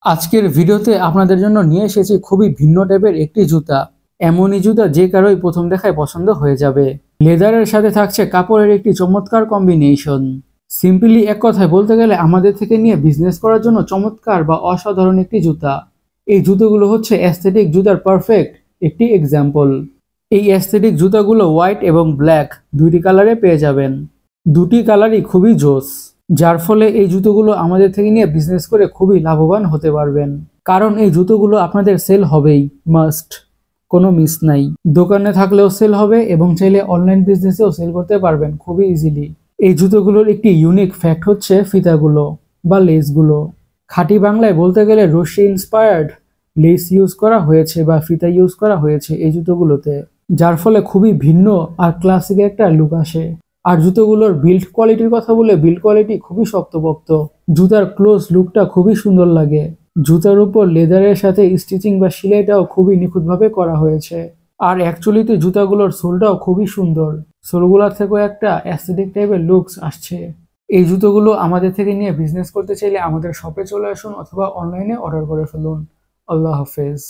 আজকের ভিডিওতে আপনাদের জন্য নিয়ে এসেছি খুবই ভিন্ন টাইপের একটি জুতা। এমনই জুতা যে কারোই প্রথম দেখায় পছন্দ হয়ে যাবে। লেদারের সাথে থাকছে কাপড়ের একটি চমৎকার কম্বিনেশন। সিম্পলি এক কথায় বলতে গেলে আমাদের থেকে নিয়ে বিজনেস করার জন্য চমৎকার বা অসাধারণ একটি জুতা। এই জুতোগুলো হচ্ছে অ্যাস্থেটিক জুতার পারফেক্ট একটি এক্সাম্পল। এই অ্যাস্থেটিক জুতাগুলো হোয়াইট এবং ব্ল্যাক দুইটি কালারে পেয়ে যাবেন। দুটি কালারই খুবই জোস, যার ফলে এই জুতোগুলো আমাদের থেকে নিয়ে বিজনেস করে খুবই লাভবান হতে পারবেন। কারণ এই জুতোগুলো আপনাদের সেল হবেই, মাস্ট, কোনো মিস নাই। দোকানে থাকলেও সেল হবে এবং চাইলে অনলাইন বিজনেসেও সেল করতে পারবেন খুবই ইজিলি। এই জুতোগুলোর একটি ইউনিক ফ্যাক্ট হচ্ছে ফিতাগুলো বা লেসগুলো। খাঁটি বাংলায় বলতে গেলে রশি ইন্সপায়ার্ড লেস ইউজ করা হয়েছে বা ফিতা ইউজ করা হয়েছে এই জুতোগুলোতে, যার ফলে খুবই ভিন্ন আর ক্লাসিক একটা লুক আসে। আর জুতোগুলোর বিল্ড কোয়ালিটির কথা বলে, বিল্ড কোয়ালিটি খুবই শক্তপোক্ত। জুতার ক্লোজ লুকটা খুবই সুন্দর লাগে। জুতার উপর লেদারের সাথে স্টিচিং বা সেলাইটাও খুবই নিখুঁতভাবে করা হয়েছে। আর অ্যাকচুয়ালিতে জুতাগুলোর সোলটাও খুবই সুন্দর। সোলগুলোর থেকেও একটা অ্যাস্থেটিক টাইপের লুকস আসছে। এই জুতোগুলো আমাদের থেকে নিয়ে বিজনেস করতে চাইলে আমাদের শপে চলে আসুন অথবা অনলাইনে অর্ডার করে ফেলুন। আল্লাহ হাফেজ।